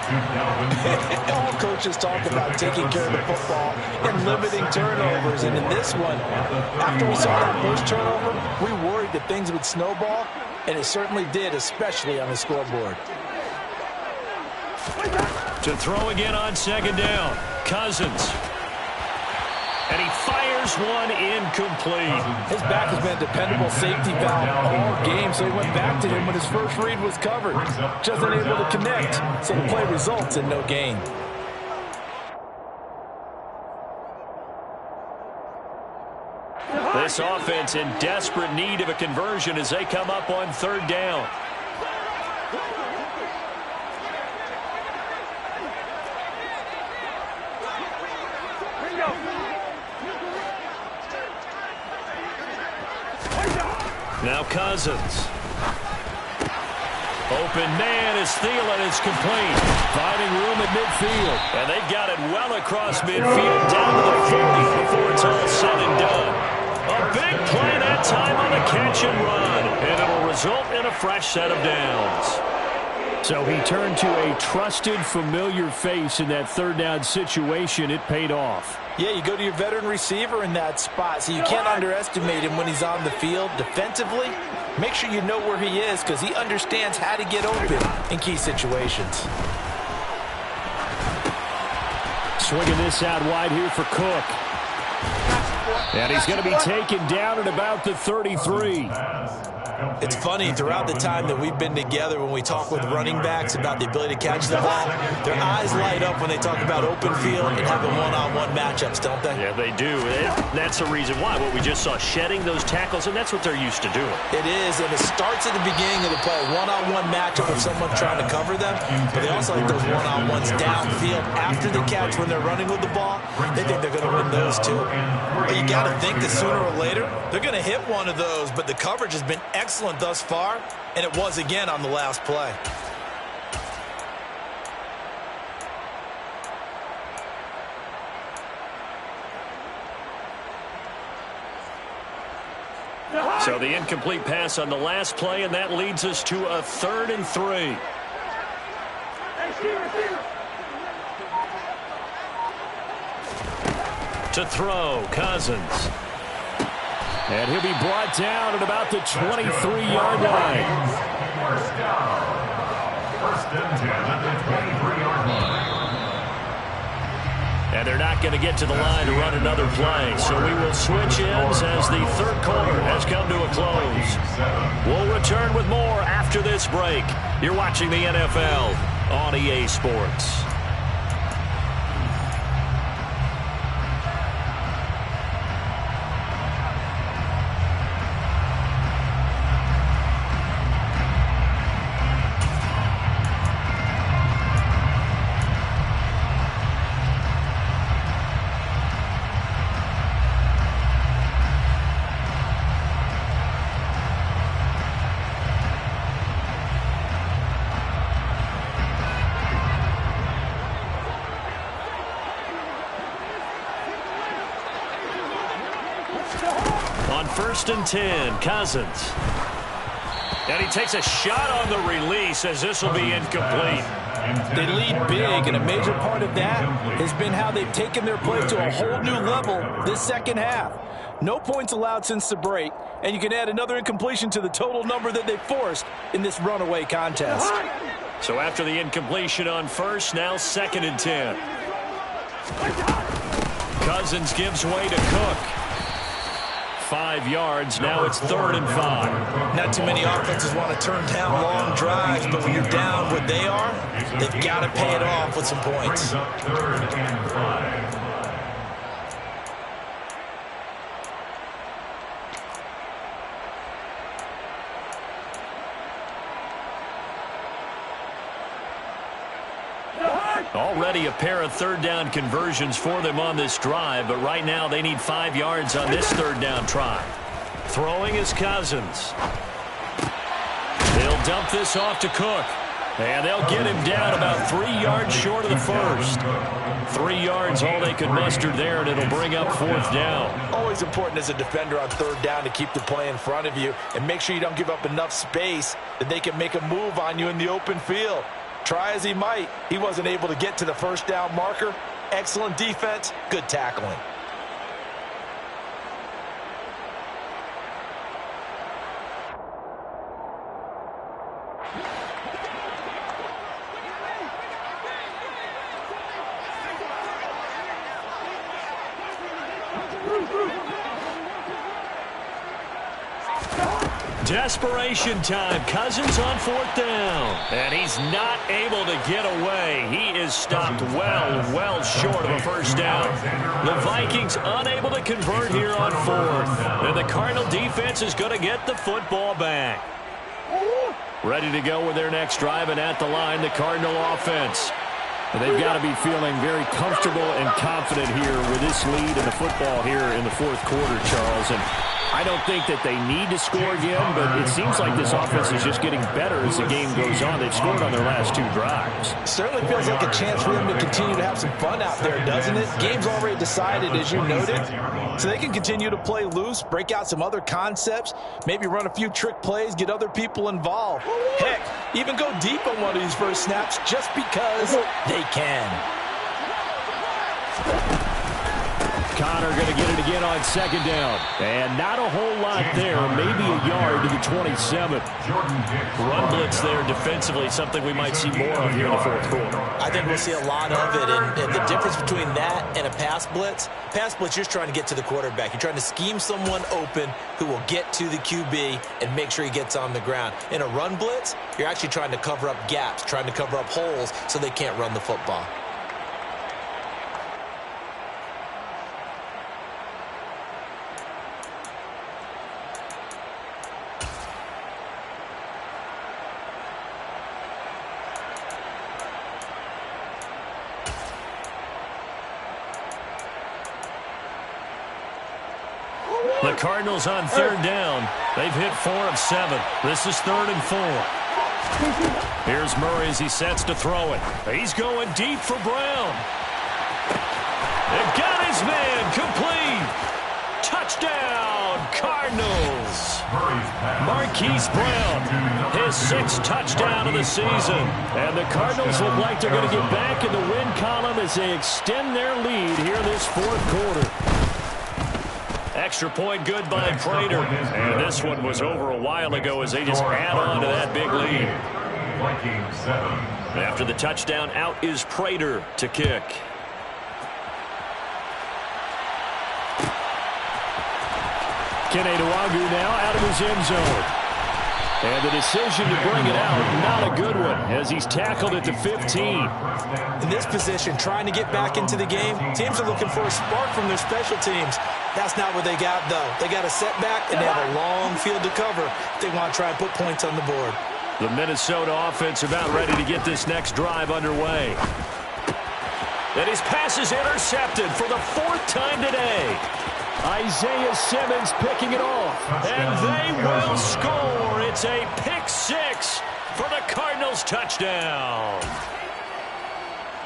all coaches talk about taking care of the football and limiting turnovers. And in this one, after we saw that first turnover, we worried that things would snowball, and it certainly did, especially on the scoreboard. To throw again on 2nd down, Cousins. And he fires one incomplete. His back has been a dependable safety valve all game, so he went back to him when his first read was covered. Just unable to connect, so the play results in no gain. This offense in desperate need of a conversion as they come up on 3rd down. Now Cousins. Open man is Thielen. It's complete. Finding room at midfield. And they've got it well across midfield down to the 40 before it's all said and done. A big play that time on the catch and run. And it'll result in a fresh set of downs. So he turned to a trusted, familiar face in that third down situation. It paid off. Yeah, you go to your veteran receiver in that spot, so you can't underestimate him when he's on the field. Defensively, make sure you know where he is because he understands how to get open in key situations. Swinging this out wide here for Cook. And he's going to be taken down at about the 33. It's funny, throughout the time that we've been together, when we talk with running backs about the ability to catch the ball, their eyes light up when they talk about open field and having one-on-one matchups, don't they? Yeah, they do. That's the reason why. What we just saw, shedding those tackles, and that's what they're used to doing. It is, and it starts at the beginning of the play, one-on-one matchup with someone trying to cover them, but they also like those one-on-ones downfield after the catch when they're running with the ball. They think they're going to win those too. But you got to think that sooner or later, they're going to hit one of those, but the coverage has been excellent thus far, and it was again on the last play. So the incomplete pass on the last play, and that leads us to a 3rd and 3. To throw, Cousins. And he'll be brought down at about the 23-yard line. First down. First and 10 at the 23-yard line. And they're not going to get to the line to run another play. So we will switch ends as the third quarter has come to a close. We'll return with more after this break. You're watching the NFL on EA Sports. On 1st and 10, Cousins. And he takes a shot on the release as this will be incomplete. They lead big, and a major part of that has been how they've taken their play to a whole new level this second half. No points allowed since the break, and you can add another incompletion to the total number that they forced in this runaway contest. So after the incompletion on 1st, now 2nd and 10. Cousins gives way to Cook. 5 yards. Now it's 3rd and 5. Not too many offenses want to turn down long drives, but when you're down what they are, they've got to pay it off with some points. 3rd and 5. Already a pair of 3rd down conversions for them on this drive, but right now they need 5 yards on this 3rd down try. Throwing is Cousins. They'll dump this off to Cook. And they'll get him down about 3 yards short of the first. 3 yards all they could muster there, and it'll bring up 4th down. Always important as a defender on 3rd down to keep the play in front of you and make sure you don't give up enough space that they can make a move on you in the open field. Try as he might, he wasn't able to get to the 1st down marker. Excellent defense, good tackling. Desperation time. Cousins on 4th down. And he's not able to get away. He is stopped well short of a 1st down. The Vikings unable to convert here on 4th. And the Cardinal defense is going to get the football back. Ready to go with their next drive, and at the line, the Cardinal offense. And they've got to be feeling very comfortable and confident here with this lead in the football here in the 4th quarter, Charles. And I don't think that they need to score again, but it seems like this offense is just getting better as the game goes on. They've scored on their last 2 drives. Certainly feels like a chance for them to continue to have some fun out there, doesn't it? Game's already decided, as you noted, so they can continue to play loose, break out some other concepts, maybe run a few trick plays, get other people involved. Heck, even go deep on one of these first snaps just because they can. Connor going to get it again on 2nd down. And not a whole lot there, maybe a yard to the 27. Run blitz there defensively, something we might see more of here in the 4th quarter. I think we'll see a lot of it, and the difference between that and a pass blitz, you're just trying to get to the quarterback. You're trying to scheme someone open who will get to the QB and make sure he gets on the ground. In a run blitz, you're actually trying to cover up gaps, trying to cover up holes so they can't run the football. The Cardinals on 3rd down. They've hit 4 of 7. This is 3rd and 4. Here's Murray as he sets to throw it. He's going deep for Brown. They've got his man complete. Touchdown, Cardinals. Marquise Brown, his 6th touchdown of the season. And the Cardinals look like they're going to get back in the win column as they extend their lead here in this 4th quarter. Extra point good by Prater. And this one was over a while ago as they just add on to that big lead. After the touchdown, out is Prater to kick. Kene Nwangwu now out of his end zone. And the decision to bring it out, not a good one, as he's tackled at the 15. In this position, trying to get back into the game, teams are looking for a spark from their special teams. That's not what they got, though. They got a setback, and they have a long field to cover if they want to try and put points on the board. The Minnesota offense about ready to get this next drive underway. And his pass is intercepted for the 4th time today. Isaiah Simmons picking it off. And they will score. It's a pick 6 for the Cardinals touchdown.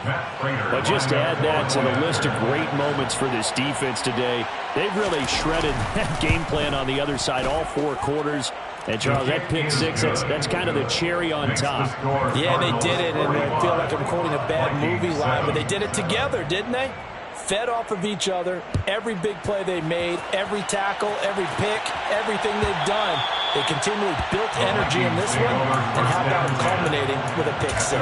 But just to add that to the list of great moments for this defense today, they've really shredded that game plan on the other side all 4 quarters. And, Charles, that pick 6, that's kind of the cherry on top. Yeah, they did it, and I feel like I'm quoting a bad movie line, but they did it together, didn't they? Fed off of each other, every big play they made, every tackle, every pick, everything they've done. They continually built energy in this one, and how about culminating with a pick 6.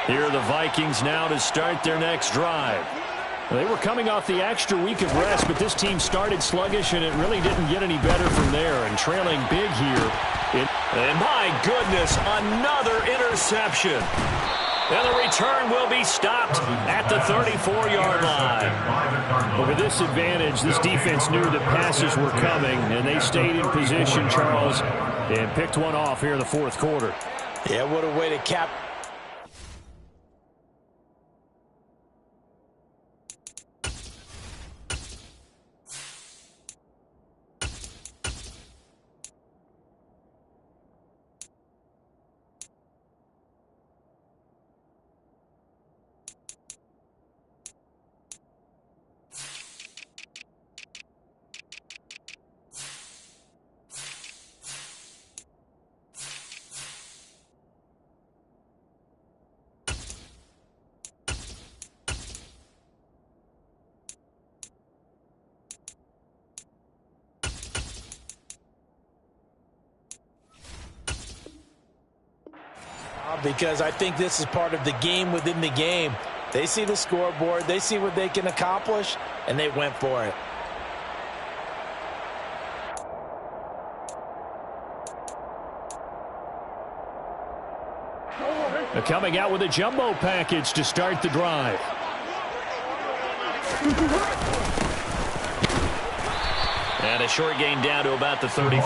Here are the Vikings now to start their next drive. They were coming off the extra week of rest, but this team started sluggish, and it really didn't get any better from there. And trailing big here. And my goodness, another interception. And the return will be stopped at the 34-yard line. Over this advantage, this defense knew that passes were coming, and they stayed in position, Charles, and picked one off here in the 4th quarter. Yeah, what a way to cap. Because I think this is part of the game within the game. They see the scoreboard, they see what they can accomplish, and they went for it. They're coming out with a jumbo package to start the drive. And a short gain down to about the 33.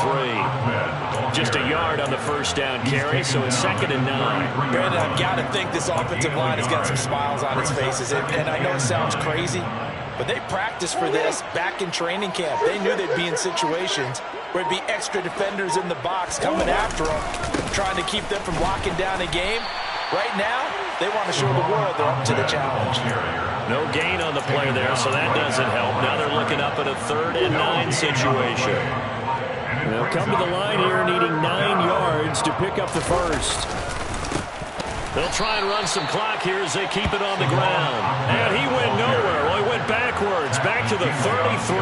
Just a yard on the first down carry, so it's 2nd and 9. Brandon, I've got to think this offensive line has got some smiles on its faces. And I know it sounds crazy, but they practiced for this back in training camp. They knew they'd be in situations where it'd be extra defenders in the box coming after them, trying to keep them from locking down a game. Right now, they want to show the world they're up to the challenge. No gain on the play there, so that doesn't help. Now they're looking up at a 3rd and 9 situation. They'll come to the line here needing 9 yards to pick up the first. They'll try and run some clock here as they keep it on the ground. And he went nowhere. Well, he went backwards, back to the 33.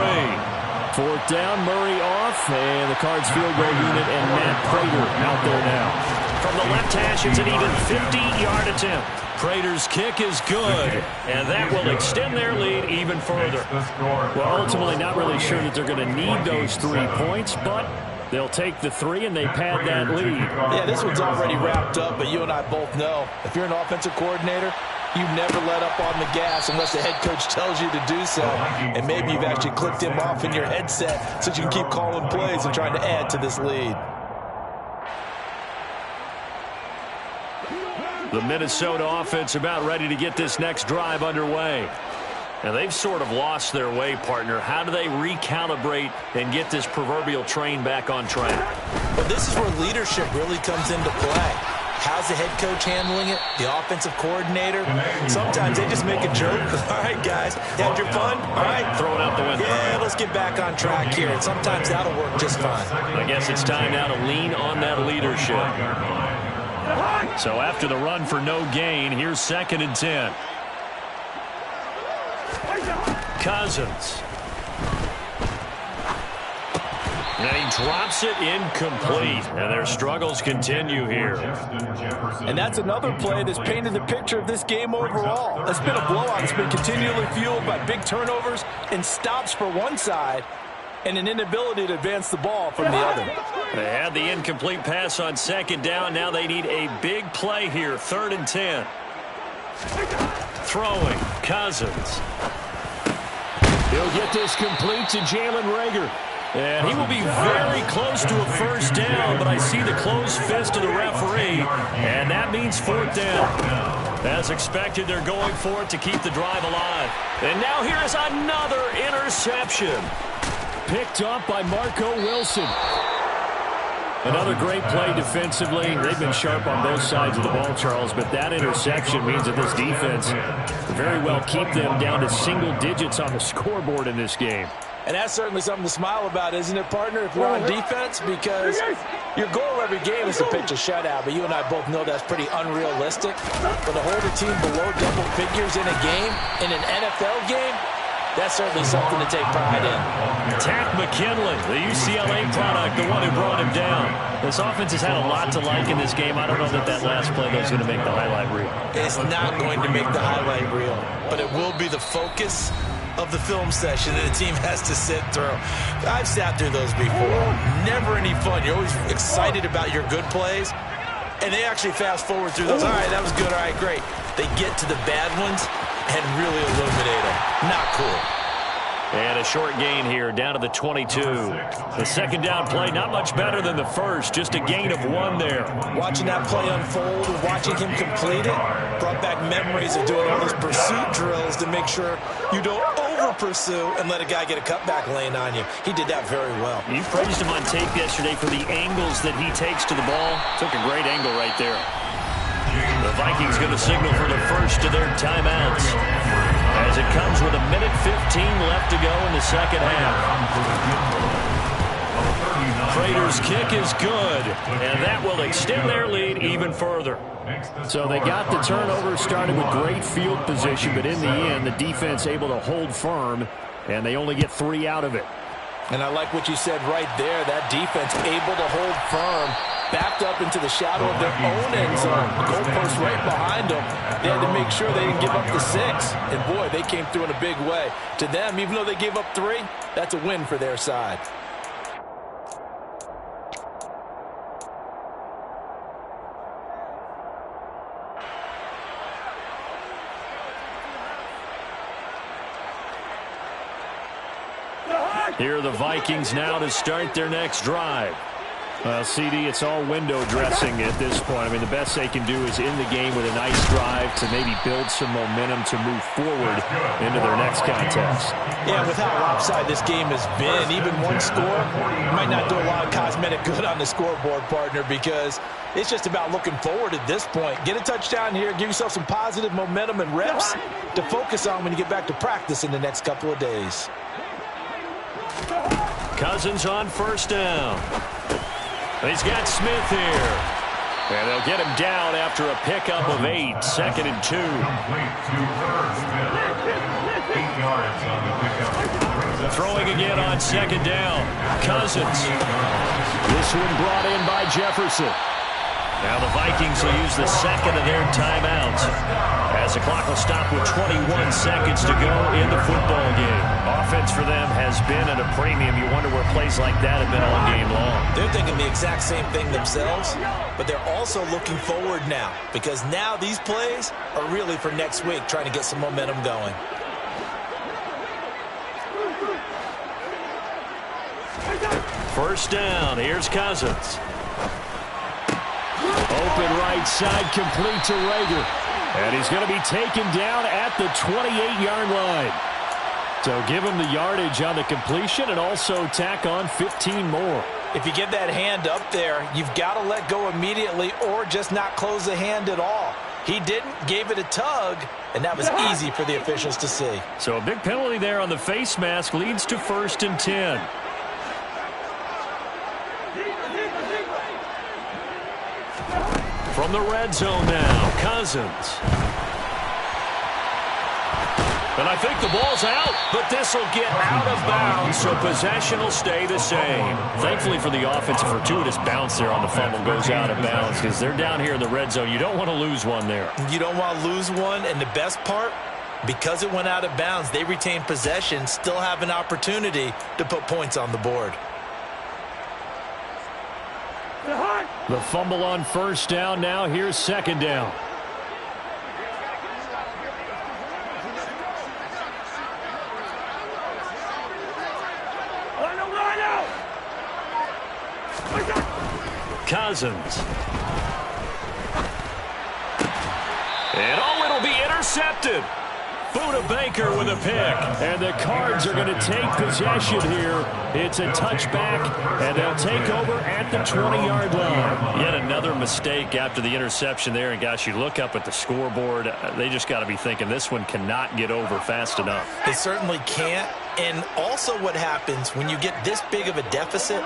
4th down, Murray off, and the Cards field goal unit and Matt Prater out there now. From the left hash, it's an even 50-yard attempt. Prater's kick is good, and that will extend their lead even further. Well, ultimately, not really sure that they're going to need those 3 points, but they'll take the 3 and they pad that lead. Yeah, this one's already wrapped up, but you and I both know if you're an offensive coordinator, you never let up on the gas unless the head coach tells you to do so. And maybe you've actually clicked him off in your headset so you can keep calling plays and trying to add to this lead. The Minnesota offense about ready to get this next drive underway. And they've sort of lost their way, partner. How do they recalibrate and get this proverbial train back on track? Well, this is where leadership really comes into play. How's the head coach handling it? The offensive coordinator? Sometimes they just make a joke. All right, guys, had your fun? All right. Throw it out the window. Yeah, let's get back on track here. And sometimes that'll work just fine. I guess it's time now to lean on that leadership. So after the run for no gain, here's 2nd and 10. Cousins. And he drops it incomplete. And their struggles continue here. And that's another play that's painted the picture of this game overall. It's been a blowout. It's been continually fueled by big turnovers and stops for one side and an inability to advance the ball from the other. They had the incomplete pass on 2nd down. Now they need a big play here. 3rd and 10. Throwing. Cousins. He'll get this complete to Jalen Reagor. And he will be very close to a first down, but I see the closed fist of the referee, and that means 4th down. As expected, they're going for it to keep the drive alive. And now here is another interception. Picked up by Marco Wilson. Another great play defensively. They've been sharp on both sides of the ball, Charles, but that interception means that this defense very well keep them down to single digits on the scoreboard in this game. And that's certainly something to smile about, isn't it, partner, if you're on defense? Because your goal every game is to pitch a shutout, but you and I both know that's pretty unrealistic. But to hold a team below double figures in a game, in an NFL game, that's certainly something to take pride in. Tack McKinley, the UCLA product, the one who brought him down. This offense has had a lot to like in this game. I don't know that last play is going to make the highlight reel. It's not going to make the highlight reel, but it will be the focus of the film session that the team has to sit through. I've sat through those before. Never any fun. You're always excited about your good plays, and they actually fast forward through those. All right, that was good. All right, great. They get to the bad ones and really illuminate them. Not cool. And a short gain here down to the 22. The 2nd down play, not much better than the first. Just a gain of 1 there. Watching that play unfold and watching him complete it brought back memories of doing all those pursuit drills to make sure you don't over-pursue and let a guy get a cutback lane on you. He did that very well. You praised him on tape yesterday for the angles that he takes to the ball. Took a great angle right there. The Vikings going to signal for the first of their timeouts, as it comes with 1:15 left to go in the 2nd half. Prater's kick is good, and that will extend their lead even further. So they got the turnover, started with great field position, but in the end, the defense able to hold firm, and they only get 3 out of it. And I like what you said right there. That defense able to hold firm, backed up into the shadow of their own end zone. The goalpost right behind them. They had to make sure they didn't give up the 6. And, boy, they came through in a big way. To them, even though they gave up 3, that's a win for their side. Here are the Vikings now to start their next drive. Well, CD, it's all window dressing at this point. I mean, the best they can do is in the game with a nice drive to maybe build some momentum to move forward into their next contest. Yeah, with how lopsided this game has been, even one score might not do a lot of cosmetic good on the scoreboard, partner, because it's just about looking forward at this point. Get a touchdown here, give yourself some positive momentum and reps to focus on when you get back to practice in the next couple of days. Cousins on first down. He's got Smith here. And they'll get him down after a pickup of 8, 2nd and 2. Throwing again on 2nd down. Cousins. This one brought in by Jefferson. Now the Vikings will use the second of their timeouts as the clock will stop with 21 seconds to go in the football game. Offense for them has been at a premium. You wonder where plays like that have been all game long. They're thinking the exact same thing themselves, but they're also looking forward now because now these plays are really for next week, trying to get some momentum going. First down. Here's Cousins. Open right side, complete to Rager. And he's going to be taken down at the 28-yard line. So give him the yardage on the completion and also tack on 15 more. If you get that hand up there, you've got to let go immediately or just not close the hand at all. He didn't, gave it a tug, and that was easy for the officials to see. So a big penalty there on the face mask leads to 1st and 10. From the red zone now, Cousins. And I think the ball's out, but this will get out of bounds, so possession will stay the same. Thankfully for the offense, a fortuitous bounce there on the fumble goes out of bounds because they're down here in the red zone. You don't want to lose one there. You don't want to lose one, and the best part, because it went out of bounds, they retain possession, still have an opportunity to put points on the board. The fumble on first down. Now here's 2nd down. Cousins. And it'll be intercepted. Buda Baker with a pick. And the Cards are going to take possession here. It's a touchback, and they'll take over at the 20-yard line. Yet another mistake after the interception there. And, gosh, you look up at the scoreboard, they just got to be thinking this one cannot get over fast enough. It certainly can't. And also what happens when you get this big of a deficit,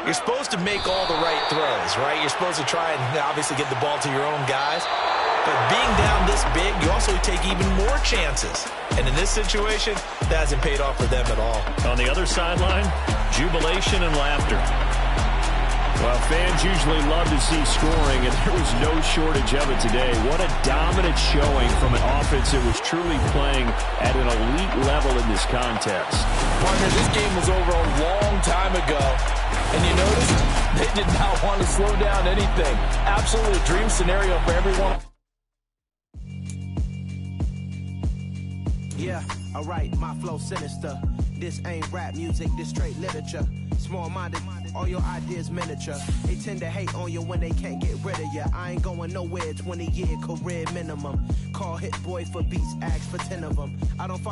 you're supposed to make all the right throws, right? You're supposed to try and obviously get the ball to your own guys. But being down this big, you also take even more chances. And in this situation, that hasn't paid off for them at all. On the other sideline, jubilation and laughter. Well, fans usually love to see scoring, and there was no shortage of it today. What a dominant showing from an offense that was truly playing at an elite level in this contest. Partner, this game was over a long time ago. And you noticed they did not want to slow down anything. Absolutely a dream scenario for everyone. Yeah, alright, my flow sinister. This ain't rap music, this straight literature. Small-minded, all your ideas miniature. They tend to hate on you when they can't get rid of you. I ain't going nowhere, 20-year career minimum. Call Hit Boy for beats, ask for 10 of them. I don't follow